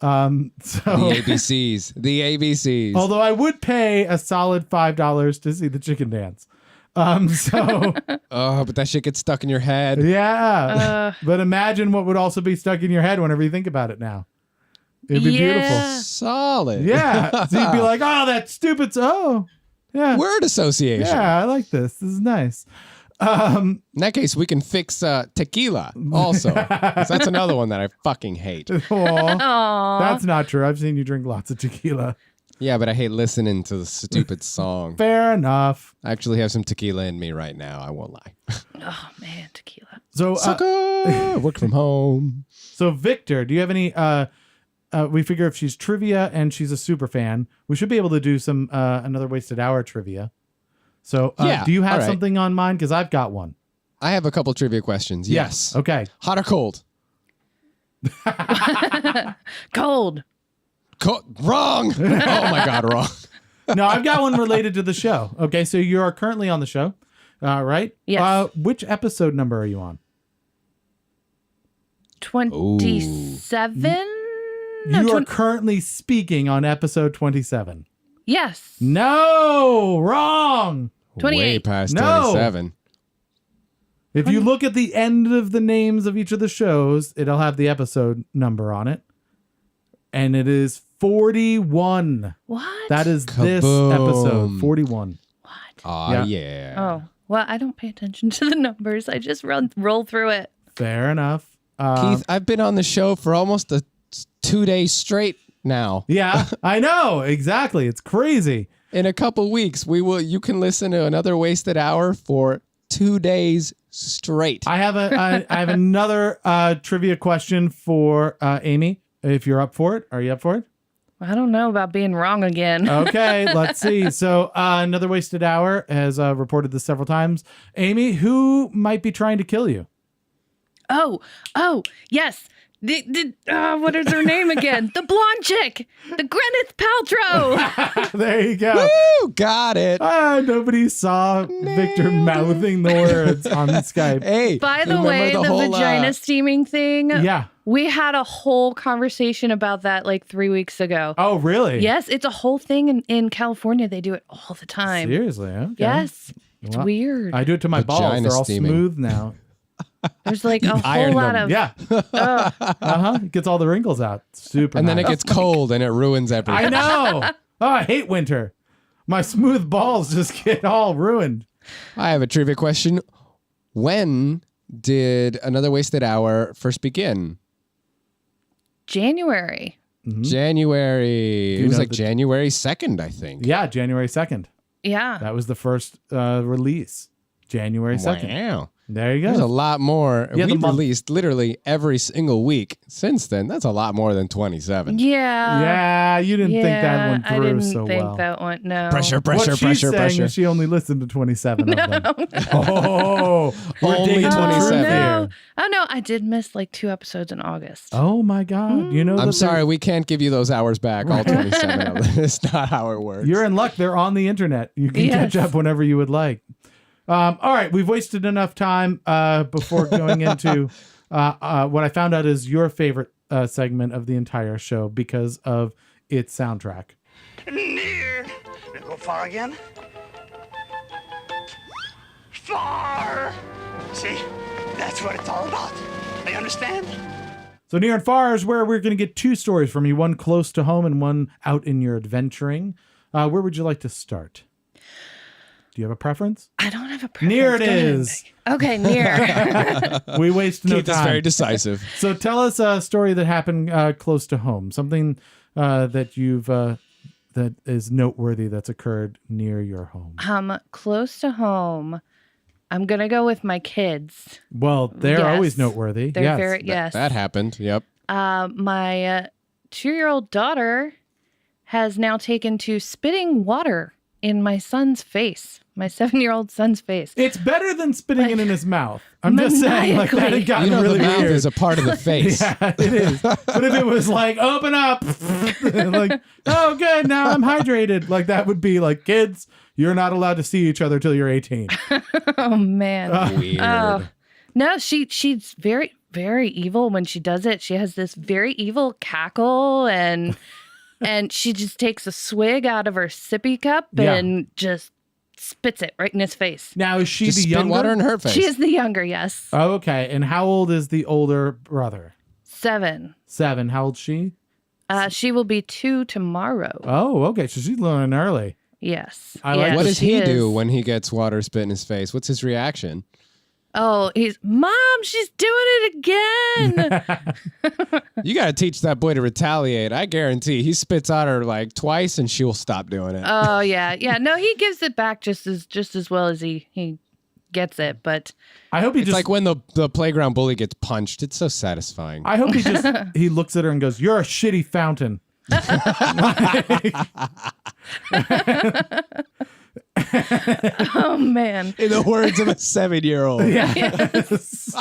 The So ABCs. The ABCs. although I would pay a solid $5 to see the chicken dance. So Oh, but that shit gets stuck in your head. yeah. But imagine what would also be stuck in your head whenever you think about it now. It'd be Yeah. Solid. beautiful. Yeah. So you'd be like, oh, that stupid. Oh, yeah. Word association. Yeah, I like this. This is nice. In that case, we can fix tequila also. 'Cause that's another one that I fucking hate. Aw, Aw. that's not true. I've seen you drink lots of tequila. Yeah, but I hate listening to the stupid song. Fair enough. I actually have some tequila in me right now. I won't lie. Oh man, tequila. So, Sucker! Work from home. so Victor, do you have any? We figure if she's trivia and she's a super fan, we should be able to do some another wasted hour trivia. So, Yeah, do you have all right. something on mind? Because I've got one. I have a couple trivia questions. Yes. Okay. Hot or cold? Cold. Wrong. Oh my God, wrong. No, I've got one related to the show. Okay, so you are currently on the show, right? Yes. Which episode number are you on? 27. You are currently speaking on episode 27. Yes. No, wrong. 28. Way past No. 27. If you look at the end of the names of each of the shows, it'll have the episode number on it. And it is 41. What? That is this Kaboom. episode, 41. What? Oh, Yeah. yeah. Oh, well, I don't pay attention to the numbers. I just roll through it. Fair enough. Keith, I've been on the show for almost 2 days straight now. Yeah, I know. Exactly. It's crazy. In a couple weeks, you can listen to another wasted hour for 2 days straight. I have another trivia question for Amy. If you're up for it, are you up for it? I don't know about being wrong again. Okay, let's see. So another wasted hour has reported this several times. Amy, who might be trying to kill you? Oh, yes. What is her name again? The blonde chick. The Gwyneth Paltrow. There you go. Woo, got it. Nobody saw Victor mouthing the words on Skype. Hey, By the remember way, the whole, vagina steaming thing. Yeah. We had a whole conversation about that like 3 weeks ago. Oh, really? Yes, it's a whole thing in California. They do it all the time. Seriously? Okay. Yes. It's Well, weird. I do it to my balls. Vagina They're all steaming. smooth now. There's like a whole iron lot them. of Yeah. It gets all the wrinkles out. Super And then it nice. gets cold and it ruins everything. I know. Oh, I hate winter. My smooth balls just get all ruined. I have a trivia question. When did Another Wasted Hour first begin? January. January. you It was know like January 2nd, I think. Yeah, January 2nd. Yeah. That was the first release. January 2nd. Wow. There you There's a go. lot more. Yeah, the We've month- released literally every single week since then. That's a lot more than 27. Yeah. Yeah, you didn't think that one I through didn't so think well. that one. No. Pressure, What she's saying pressure. is she only listened to 27 of them. Oh, we're Only digging the truth 27. here. No. Oh no, I did miss like 2 episodes in August. Oh my God! You know, I'm that sorry, we can't give you those hours back, all 27 of them. It's not how it works. you're in luck. They're on the internet. You can Yes. catch up whenever you would like. All right, we've wasted enough time before going into what I found out is your favorite segment of the entire show because of its soundtrack. Near. Go far again. Far. See, that's what it's all about. You understand? So near and far is where we're going to get 2 stories from you, one close to home and one out in your adventuring. Where would you like to start? Do you have a preference? I don't have a preference. Near it Go ahead. is. Okay, near. We waste no Keith is very time. decisive. So tell us a story that happened close to home, something that you've that is noteworthy that's occurred near your home. Close to home. I'm gonna go with my kids. Well, they're Yes. always noteworthy. They're yes. very yes. That happened. Yep. My 2-year-old daughter has now taken to spitting water in my son's face, my 7-year-old son's face. It's better than spitting it in his mouth. I'm just saying, like that had Maniacally. gotten You know, really the mouth weird. is a part of the face. Yeah, it is. But if it was like, open up, like, oh, good, now I'm hydrated. Like that would be like, kids, you're not allowed to see each other till you're 18. Oh man. Weird. No, she's very, very evil when she does it. She has this very evil cackle and she just takes a swig out of her sippy cup Yeah. and just spits it right in his face. Now, is she Just the spit younger? water in her face. She is the younger, yes. Oh, okay. And how old is the older brother? 7. 7. How old's she? She will be 2 tomorrow. Oh, okay. So she's learning early. Yes. I like Yes, What does she he do is. when he gets water spit in his face? What's his reaction? Oh, Mom, she's doing it again. You got to teach that boy to retaliate. I guarantee he spits at her like twice and she will stop doing it. Oh yeah. Yeah. No, he gives it back just as well as he gets it, but I hope he It's just like when the playground bully gets punched. It's so satisfying. I hope he looks at her and goes, "You're a shitty fountain." oh man. In the words of a 7-year-old. Yes.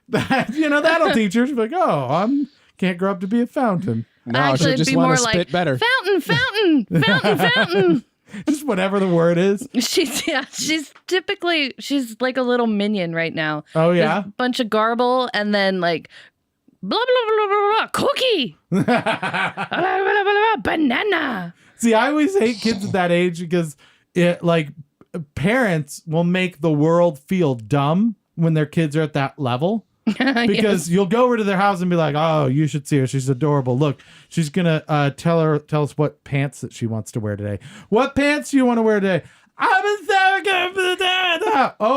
That'll teach her. She's like, "Oh, can't grow up to be a fountain." Now Actually, she'll it'd just be want more to spit like better. fountain. Just whatever the word is. She's like a little minion right now. Oh yeah. Just a bunch of garble and then like blah blah blah blah blah cookie. Blah, blah, blah, blah, banana. See, I always hate kids at that age because it like parents will make the world feel dumb when their kids are at that level. Because you'll go over to their house and be like, "Oh, you should see her. She's adorable. Look, she's gonna tell us what pants that she wants to wear today. What pants do you want to wear today? Oh,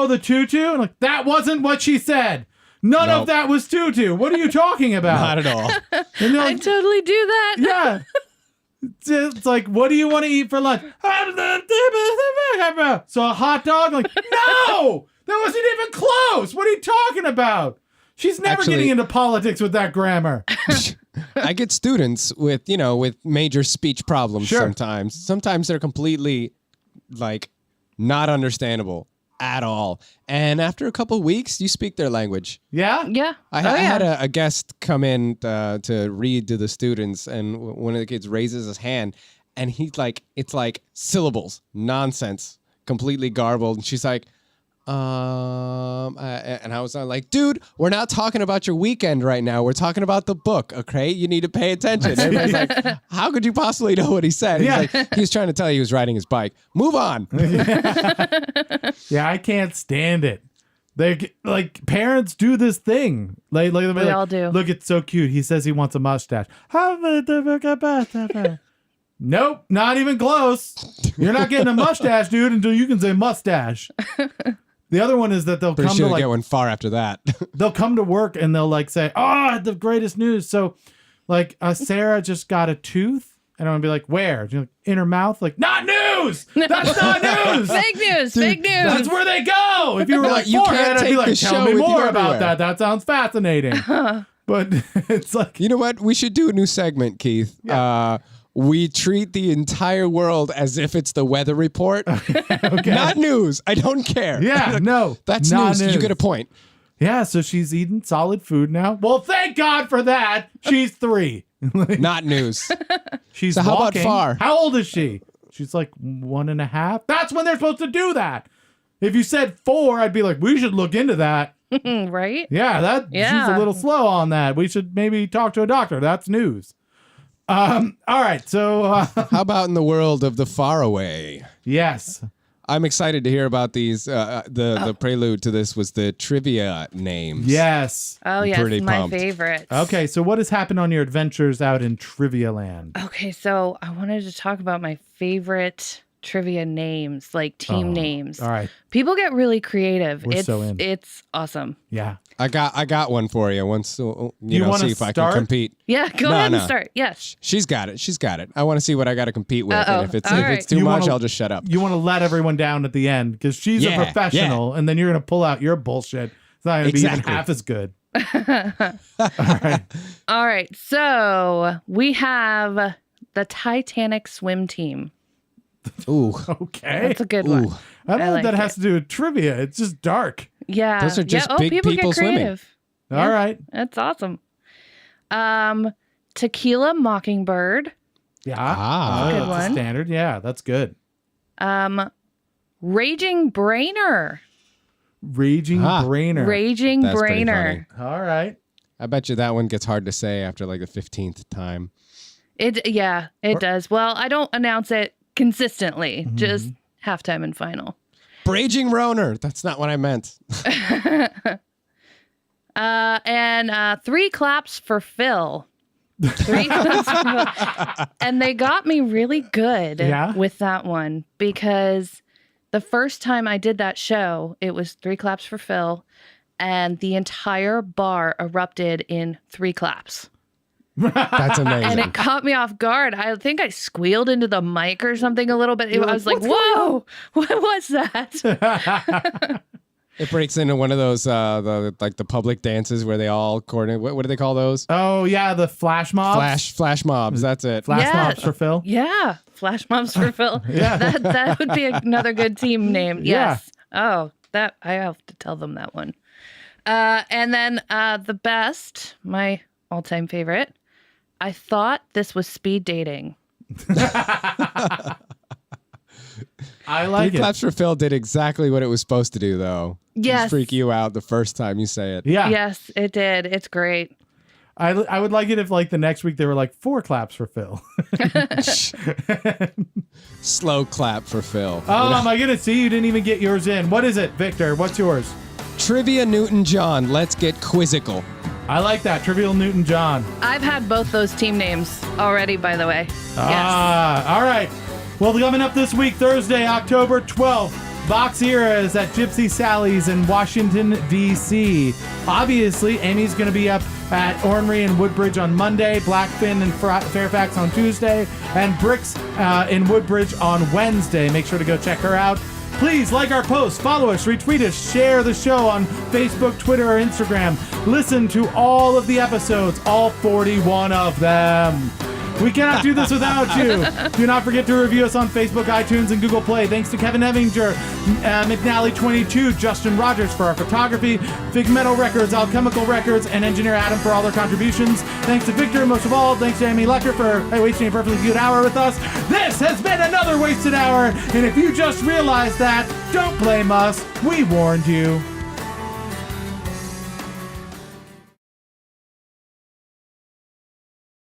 the tutu. And like that wasn't what she said. None of Nope. that was tutu. What are you talking about? Not at all. And they're I like, totally do that. yeah. It's like, what do you want to eat for lunch? So a hot dog? Like, no, that wasn't even close. What are you talking about? She's never Actually- getting into politics with that grammar. I get students with major speech problems Sure. sometimes. Sometimes they're completely like not understandable at all. And after a couple of weeks, you speak their language. Yeah? Yeah. I had a guest come in to read to the students, and one of the kids raises his hand, and he's like, it's like syllables, nonsense, completely garbled. And she's like, and I was like, dude, we're not talking about your weekend right now. We're talking about the book, okay? You need to pay attention. Everybody's like, how could you possibly know what he said? Yeah. He's like, he was trying to tell you he was riding his bike. Move on. Yeah, I can't stand it. They like parents do this thing. Like We all do. Look, it's so cute. He says he wants a mustache. Nope, not even close. You're not getting a mustache, dude, until you can say mustache. The other one is that they'll Pretty come sure to you like get one far after that. they'll come to work and they'll like say, "Oh, I had the greatest news." So, like, Sarah just got a tooth, and I'm gonna be like, "Where?" Like, in her mouth. Like, not news. That's not news. Fake news. Fake news. That's where they go. If you were like, You can't forehead, I'd be take like, the tell show me with you more about everywhere. that. That sounds fascinating. But it's like, You know what? We should do a new segment, Keith. We treat the entire world as if it's the weather report. Not news. I don't care. yeah, no, That's not news. You get a point. Yeah, so she's eating solid food now. Well, thank God for that. She's 3. Not news. She's So how about walking. far? How old is she? She's like 1.5. That's when they're supposed to do that. If you said 4, I'd be like, we should look into that. Right? Yeah, she's Yeah. a little slow on that. We should maybe talk to a doctor. That's news. All right, so How about in the world of the faraway? yes. I'm excited to hear about these. The prelude to this was the trivia names. Yes. Oh, yes. Pretty My pumped. favorite. Okay, so what has happened on your adventures out in Trivia Land? Okay, so I wanted to talk about my favorite trivia names, like team names. All right. People get really creative. We're so in. It's awesome. Yeah. I got one for you. Once You know, wanna see if I start? can compete. Yeah, go No, ahead no. and start. Yes. She's got it. She's got it. I want to see what I got to compete with. Uh-oh. And if it's All if right. it's too You much, wanna- I'll just shut up. You want to let everyone down at the end because she's Yeah, a professional, and then you're going to pull out your bullshit. It's not going to be even Exactly. half as good. All right. So we have the Titanic swim team. Ooh. Okay. That's a good one. Ooh. I don't know I what like that it. has to do with trivia. It's just dark. Yeah. Those are just big people people get swimming. creative. All right. That's awesome. Tequila Mockingbird. Yeah. Ah. Good that's a one. standard. Yeah, that's good. Raging Brainer. Raging Brainer. Raging That's pretty Brainer. All right. I bet you that one gets hard to say after like the 15th time. It does. Well, I don't announce it consistently. Mm-hmm. Just halftime and final. Braging Roner. That's not what I meant. And 3 claps for Phil. 3 claps for Phil. And they got me really good Yeah? with that one because the first time I did that show, it was 3 claps for Phil, and the entire bar erupted in 3 claps. That's amazing. And it caught me off guard. I think I squealed into the mic or something a little bit. I was like, whoa, what was that? It breaks into one of those the public dances where they all coordinate. What do they call those? Oh, yeah, the flash mobs. Flash mobs. That's it. Flash Yeah. mobs for Phil. Yeah, flash mobs for Phil. Yeah. That would be another good team name. Yeah. Yes. Oh, that I have to tell them that one. And then the best, my all-time favorite. I thought this was speed dating. I like Three it. Claps for Phil did exactly what it was supposed to do, though. Yes. Just freak you out the first time you say it. Yeah. Yes, it did. It's great. I would like it if like the next week they were like 4 claps for Phil. Slow clap for Phil. Oh my goodness. See, you didn't even get yours in. What is it, Victor? What's yours? Trivia Newton John. Let's get quizzical. I like that. Trivial Newton John. I've had both those team names already, by the way. Ah, all right. Well, coming up this week, Thursday, October 12th, Vox Era is at Gypsy Sally's in Washington, D.C. Obviously, Amy's going to be up at Ornery and Woodbridge on Monday, Blackfin and Fairfax on Tuesday, and Bricks in Woodbridge on Wednesday. Make sure to go check her out. Please like our posts, follow us, retweet us, share the show on Facebook, Twitter, or Instagram. Listen to all of the episodes, all 41 of them. We cannot do this without you. Do not forget to review us on Facebook, iTunes, and Google Play. Thanks to Kevin Evinger, McNally22, Justin Rogers for our photography, Fig Metal Records, Alchemical Records, and Engineer Adam for all their contributions. Thanks to Victor, and most of all, thanks to Amy Lechter for wasting a perfectly good hour with us. This has been another wasted hour, and if you just realized that, don't blame us. We warned you.